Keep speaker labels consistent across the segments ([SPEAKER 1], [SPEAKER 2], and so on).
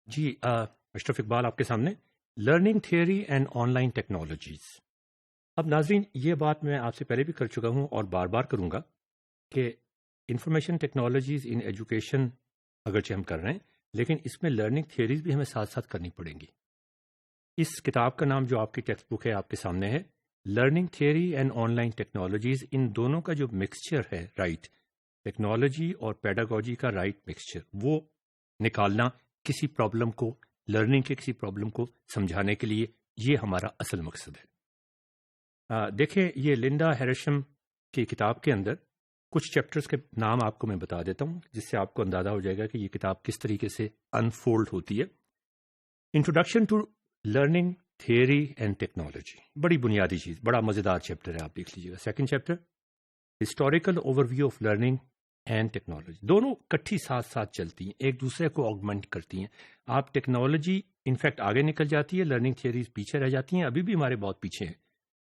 [SPEAKER 1] جی اشرف اقبال آپ کے سامنے learning theory and online technologies. اب ناظرین یہ بات میں آپ سے پہلے بھی کر چکا ہوں اور بار بار کروں گا کہ انفارمیشن ٹیکنالوجیز ان ایجوکیشن اگرچہ ہم کر رہے ہیں لیکن اس میں لرننگ تھیوریز بھی ہمیں ساتھ ساتھ کرنی پڑیں گی. اس کتاب کا نام جو آپ کی ٹیکسٹ بک ہے آپ کے سامنے ہے learning theory and online technologies. ان دونوں کا جو مکسچر ہے رائٹ ٹیکنالوجی اور پیڈاگوجی کا رائٹ مکسچر وہ نکالنا کسی پرابلم کو لرننگ کے کسی پرابلم کو سمجھانے کے لیے یہ ہمارا اصل مقصد ہے. دیکھیں یہ لنڈا ہیرشم کی کتاب کے اندر کچھ چیپٹرز کے نام آپ کو میں بتا دیتا ہوں جس سے آپ کو اندازہ ہو جائے گا کہ یہ کتاب کس طریقے سے انفولڈ ہوتی ہے. Introduction to learning theory and technology بڑی بنیادی چیز بڑا مزیدار چیپٹر ہے آپ دیکھ لیجیے گا. Second chapter historical overview of learning and technology. دونوں کٹھی ساتھ ساتھ چلتی ہیں ایک دوسرے کو آگمنٹ کرتی ہیں. آپ ٹیکنالوجی انفیکٹ آگے نکل جاتی ہے لرننگ تھیوریز پیچھے رہ جاتی ہیں ابھی بھی ہمارے بہت پیچھے ہیں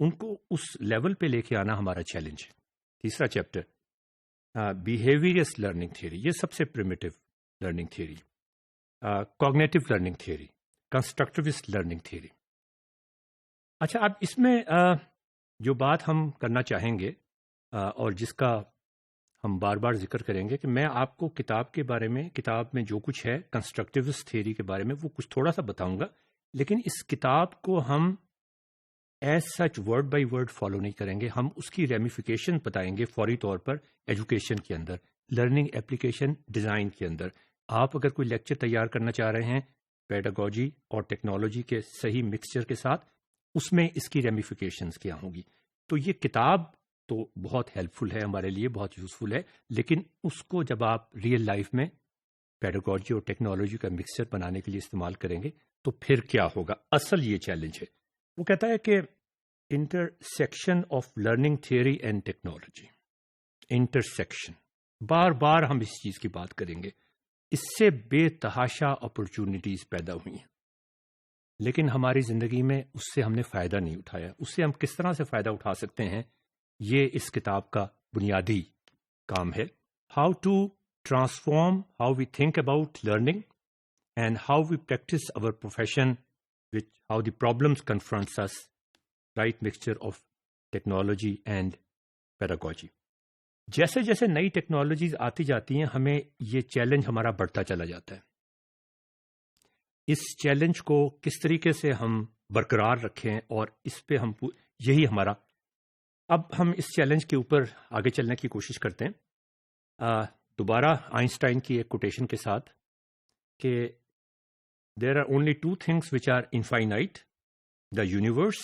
[SPEAKER 1] ان کو اس لیول پہ لے کے آنا ہمارا چیلنج ہے. تیسرا چیپٹر بیہیویئرس لرننگ تھیوری یہ سب سے primitive learning theory. Cognitive learning theory constructivist learning theory. اچھا اب اس میں جو بات ہم کرنا چاہیں گے اور جس کا ہم بار بار ذکر کریں گے کہ میں آپ کو کتاب کے بارے میں کتاب میں جو کچھ ہے کنسٹرکٹیوسٹ تھیوری کے بارے میں وہ کچھ تھوڑا سا بتاؤں گا لیکن اس کتاب کو ہم as such word by word follow نہیں کریں گے. ہم اس کی ریمیفیکیشن بتائیں گے فوری طور پر ایجوکیشن کے اندر لرننگ ایپلیکیشن ڈیزائن کے اندر. آپ اگر کوئی لیکچر تیار کرنا چاہ رہے ہیں پیڈاگوجی اور ٹیکنالوجی کے صحیح مکسچر کے ساتھ اس میں اس کی ریمیفیکیشنز کیا ہوں گی. تو یہ کتاب تو بہت ہیلپ فل ہے ہمارے لیے بہت یوزفل ہے لیکن اس کو جب آپ ریئل لائف میں پیڈاگوجی اور ٹیکنالوجی کا مکسچر بنانے کے لیے استعمال کریں گے تو پھر کیا ہوگا. اصل یہ چیلنج ہے. وہ کہتا ہے کہ intersection of learning theory and technology. Intersection بار بار ہم اس چیز کی بات کریں گے. اس سے بے تحاشا اپرچونٹیز پیدا ہوئی ہیں لیکن ہماری زندگی میں اس سے ہم نے فائدہ نہیں اٹھایا. اس سے ہم کس طرح سے فائدہ اٹھا سکتے ہیں یہ اس کتاب کا بنیادی کام ہے. How to transform how we think about learning and how we practice our profession which how the problems confronts us right mixture of technology and pedagogy. جیسے جیسے نئی ٹیکنالوجیز آتی جاتی ہیں ہمیں یہ چیلنج ہمارا بڑھتا چلا جاتا ہے. اس چیلنج کو کس طریقے سے ہم برقرار رکھیں اور اس پہ ہم یہی ہمارا اب ہم اس چیلنج کے اوپر آگے چلنے کی کوشش کرتے ہیں. دوبارہ آئنسٹائن کی ایک کوٹیشن کے ساتھ کہ there are only two things which are infinite the universe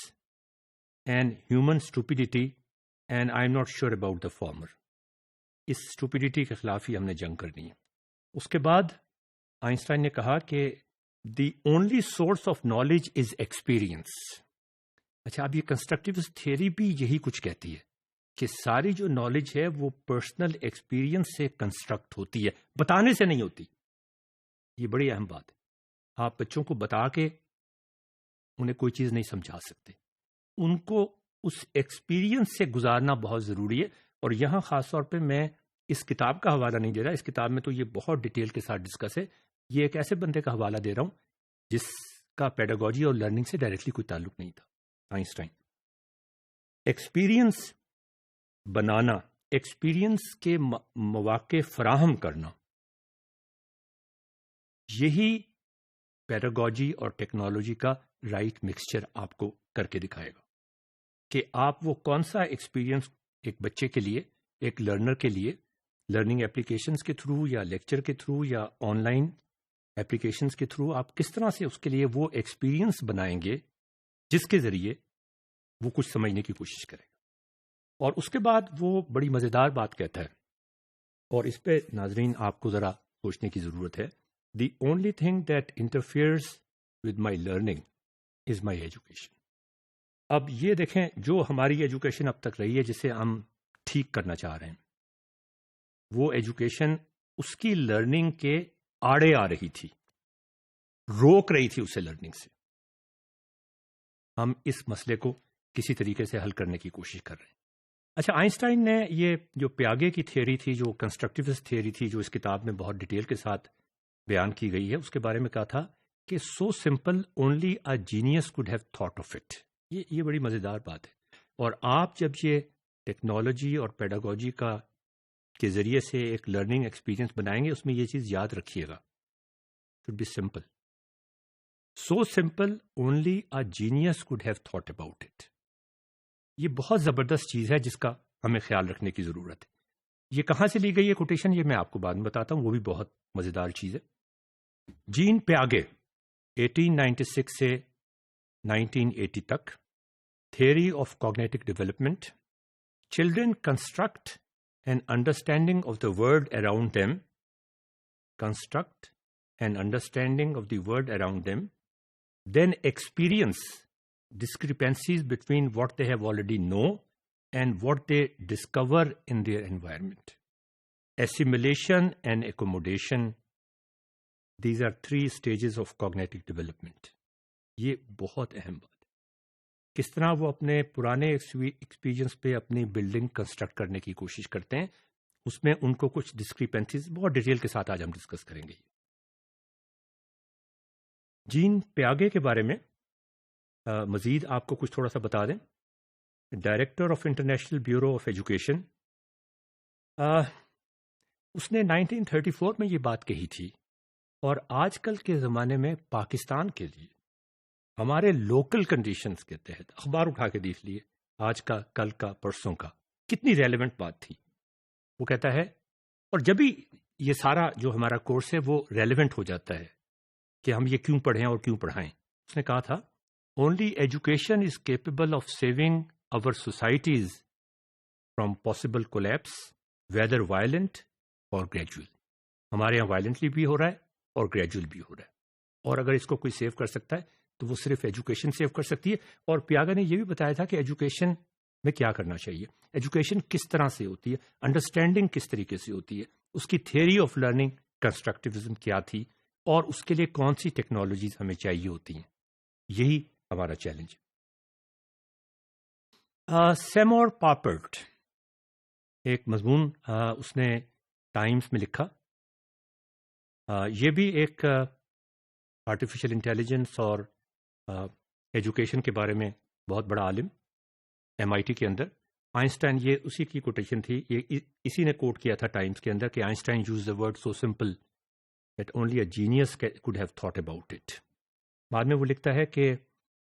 [SPEAKER 1] and human stupidity and I am not sure about the former. اس اسٹوپیڈیٹی کے خلاف ہی ہم نے جنگ کرنی ہے. اس کے بعد آئنسٹائن نے کہا کہ the only source of knowledge is experience. اچھا اب یہ کنسٹرکٹیوسٹ تھیوری بھی یہی کچھ کہتی ہے کہ ساری جو نالج ہے وہ پرسنل ایکسپیرئنس سے کنسٹرکٹ ہوتی ہے بتانے سے نہیں ہوتی. یہ بڑی اہم بات ہے. آپ بچوں کو بتا کے انہیں کوئی چیز نہیں سمجھا سکتے. ان کو اس ایکسپیرئنس سے گزارنا بہت ضروری ہے. اور یہاں خاص طور پہ میں اس کتاب کا حوالہ نہیں دے رہا. اس کتاب میں تو یہ بہت ڈیٹیل کے ساتھ ڈسکس ہے. یہ ایک ایسے بندے کا حوالہ دے رہا ہوں جس کا پیڈاگوجی اور لرننگ سے ڈائریکٹلی کوئی تعلق نہیں تھا. آئنسٹائن. ایکسپیرئنس بنانا ایکسپیرئنس کے مواقع فراہم کرنا یہی پیڈاگوجی اور ٹیکنالوجی کا رائٹ مکسچر آپ کو کر کے دکھائے گا کہ آپ وہ کون سا ایکسپیرئنس ایک بچے کے لیے ایک لرنر کے لیے لرننگ اپلیکیشنز کے تھرو یا لیکچر کے تھرو یا آن لائن اپلیکیشنز کے تھرو آپ کس طرح سے اس کے لیے وہ ایکسپیرئنس بنائیں گے جس کے ذریعے وہ کچھ سمجھنے کی کوشش کرے گا. اور اس کے بعد وہ بڑی مزیدار بات کہتا ہے اور اس پہ ناظرین آپ کو ذرا سوچنے کی ضرورت ہے. The only thing that interferes with my learning is my education. اب یہ دیکھیں جو ہماری ایجوکیشن اب تک رہی ہے جسے ہم ٹھیک کرنا چاہ رہے ہیں وہ ایجوکیشن اس کی لرننگ کے آڑے آ رہی تھی روک رہی تھی اسے لرننگ سے. ہم اس مسئلے کو کسی طریقے سے حل کرنے کی کوشش کر رہے ہیں. اچھا آئنسٹائن نے یہ جو پیاگے کی تھیوری تھی جو کنسٹرکٹیوسٹ تھیوری تھی جو اس کتاب میں بہت ڈیٹیل کے ساتھ بیان کی گئی ہے اس کے بارے میں کہا تھا کہ سو simple only a genius could have thought of it. یہ بڑی مزیدار بات ہے. اور آپ جب یہ ٹیکنالوجی اور پیڈاگوجی کے ذریعے سے ایک لرننگ ایکسپیرئنس بنائیں گے، اس میں یہ چیز یاد رکھیے گا، should be simple. So simple only a genius could have thought about it. یہ بہت زبردست چیز ہے جس کا ہمیں خیال رکھنے کی ضرورت ہے. یہ کہاں سے لی گئی ہے کوٹیشن، یہ میں آپ کو بعد میں بتاتا ہوں، وہ بھی بہت مزیدار چیز ہے. جین پیاگے 1896 سے 1980 تک. Theory of cognitive development. Children construct an understanding of the world around them, construct an understanding of the world around them, then experience discrepancies between what they have already know and what they discover in their environment. Assimilation and accommodation, these are 3 stages of cognitive development. یہ بہت اہم بات ہے. کس طرح وہ اپنے پرانے ایکسپیرینس پہ اپنی بلڈنگ کنسٹرکٹ کرنے کی کوشش کرتے ہیں، اس میں ان کو کچھ ڈسکریپنسیز بہت ڈیٹیل کے ساتھ آج ہم ڈسکس کریں گے. جین پیاگے کے بارے میں مزید آپ کو کچھ تھوڑا سا بتا دیں. Director of international bureau of education. اس نے 1934 میں یہ بات کہی تھی، اور آج کل کے زمانے میں پاکستان کے لیے ہمارے لوکل کنڈیشنز کے تحت اخبار اٹھا کے دیکھ لیے، آج کا، کل کا، پرسوں کا، کتنی ریلیونٹ بات تھی. وہ کہتا ہے، اور جب بھی یہ سارا جو ہمارا کورس ہے وہ ریلیونٹ ہو جاتا ہے کہ ہم یہ کیوں پڑھیں اور کیوں پڑھائیں. اس نے کہا تھا، only education is capable of saving our societies from possible collapse whether violent or gradual. ہمارے یہاں وائلنٹلی بھی ہو رہا ہے اور گریجول بھی ہو رہا ہے، اور اگر اس کو کوئی سیو کر سکتا ہے تو وہ صرف ایجوکیشن سیو کر سکتی ہے. اور پیاگا نے یہ بھی بتایا تھا کہ ایجوکیشن میں کیا کرنا چاہیے، ایجوکیشن کس طرح سے ہوتی ہے، انڈرسٹینڈنگ کس طریقے سے ہوتی ہے، اس کی تھیوری آف لرننگ کنسٹرکٹیوزم کیا تھی، اور اس کے لیے کون سی ٹیکنالوجیز ہمیں چاہیے ہوتی ہیں. یہی ہمارا چیلنج ہے. سیمور پاپرٹ ایک مضمون اس نے ٹائمز میں لکھا. یہ بھی ایک آرٹیفیشل انٹیلیجنس اور ایجوکیشن کے بارے میں بہت بڑا عالم، MIT کے اندر. آئنسٹائن، یہ اسی کی کوٹیشن تھی، یہ اسی نے کوٹ کیا تھا ٹائمز کے اندر کہ Einstein use the word so simple that only a genius could have thought about it. بعد میں وہ لکھتا ہے کہ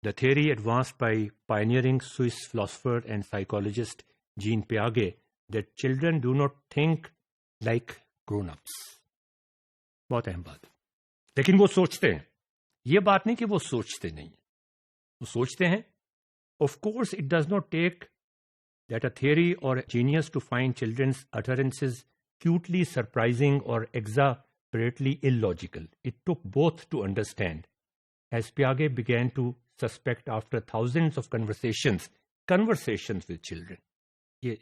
[SPEAKER 1] the theory advanced by pioneering Swiss philosopher and psychologist Jean Piaget that children do not think like grown ups. بہت اہم بات. لیکن وہ سوچتے ہیں، یہ بات نہیں کہ وہ سوچتے نہیں، وہ سوچتے ہیں. Of course it does not take that a theory اور genius to find children's utterances cutely surprising اور exasperately illogical. It took both to understand, as Piaget began to suspect after thousands of conversations with children. یہ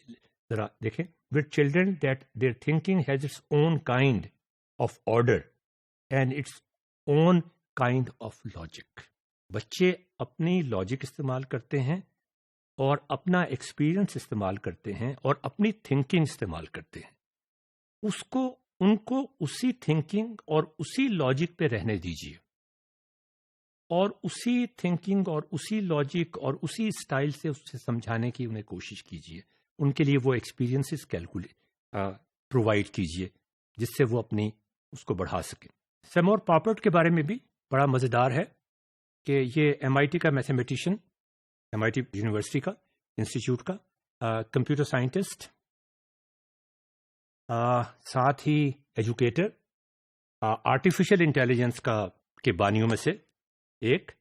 [SPEAKER 1] ذرا دیکھیں، with children that their thinking has its own kind of order and its own kind of logic. بچے اپنی logic استعمال کرتے ہیں اور اپنا ایکسپیرئنس استعمال کرتے ہیں اور اپنی تھنکنگ استعمال کرتے ہیں. ان کو اسی تھنکنگ اور اسی لاجک پہ رہنے دیجیے، اور اسی تھنکنگ اور اسی لاجک اور اسی اسٹائل سے اس سے سمجھانے کی انہیں کوشش کیجیے. ان کے لیے وہ ایکسپیرئنسز پرووائڈ کیجیے جس سے وہ اپنی اس کو بڑھا سکیں. سیمور پاپرٹ کے بارے میں بھی بڑا مزیدار ہے کہ یہ MIT کا میتھمیٹیشین، MIT یونیورسٹی کا انسٹیٹیوٹ کا کمپیوٹر سائنٹسٹ، ساتھ ہی ایجوکیٹر، آرٹیفیشل انٹیلیجنس کے بانیوں میں سے ایک.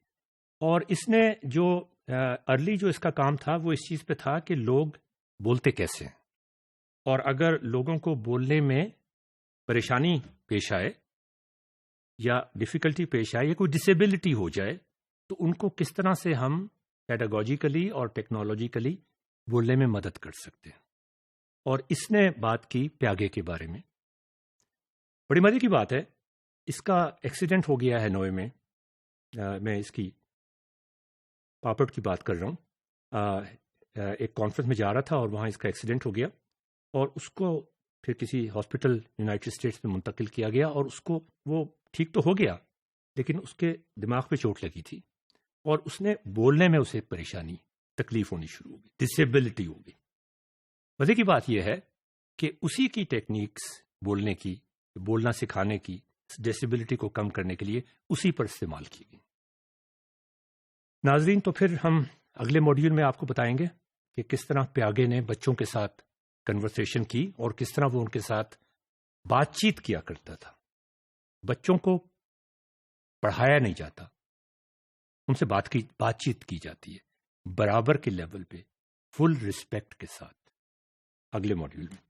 [SPEAKER 1] اور اس نے جو ارلی جو اس کا کام تھا وہ اس چیز پہ تھا کہ لوگ بولتے کیسے ہیں، اور اگر لوگوں کو بولنے میں پریشانی پیش آئے یا ڈیفیکلٹی پیش آئے یا کوئی ڈسیبلٹی ہو جائے تو ان کو کس طرح سے ہم پیڈاگوجیکلی اور ٹیکنالوجیکلی بولنے میں مدد کر سکتے ہیں. اور اس نے بات کی پیاگے کے بارے میں. بڑی مزے کی بات ہے، اس کا ایکسیڈنٹ ہو گیا ہے 9 میں. میں اس کی پاپٹ کی بات کر رہا ہوں. ایک کانفرنس میں جا رہا تھا اور وہاں اس کا ایکسیڈنٹ ہو گیا، اور اس کو پھر کسی ہاسپٹل یونائٹڈ اسٹیٹس میں منتقل کیا گیا، اور اس کو وہ ٹھیک تو ہو گیا لیکن اس کے دماغ پہ چوٹ لگی تھی اور اس نے بولنے میں اسے پریشانی تکلیف ہونی شروع ہو گئی، ڈسیبلٹی ہو گئی۔ مزے کی بات یہ ہے کہ اسی کی ٹیکنیکس بولنے کی، بولنا سکھانے کی، ڈسیبلٹی کو کم کرنے کے لیے اسی پر استعمال کی گئی۔ ناظرین، تو پھر ہم اگلے موڈیول میں آپ کو بتائیں گے کہ کس طرح پیاگے نے بچوں کے ساتھ کنورسیشن کی اور کس طرح وہ ان کے ساتھ بات چیت کیا کرتا تھا۔ بچوں کو پڑھایا نہیں جاتا، ان سے بات چیت کی جاتی ہے برابر کے لیول پہ، فل رسپیکٹ کے ساتھ۔ اگلے موڈیول میں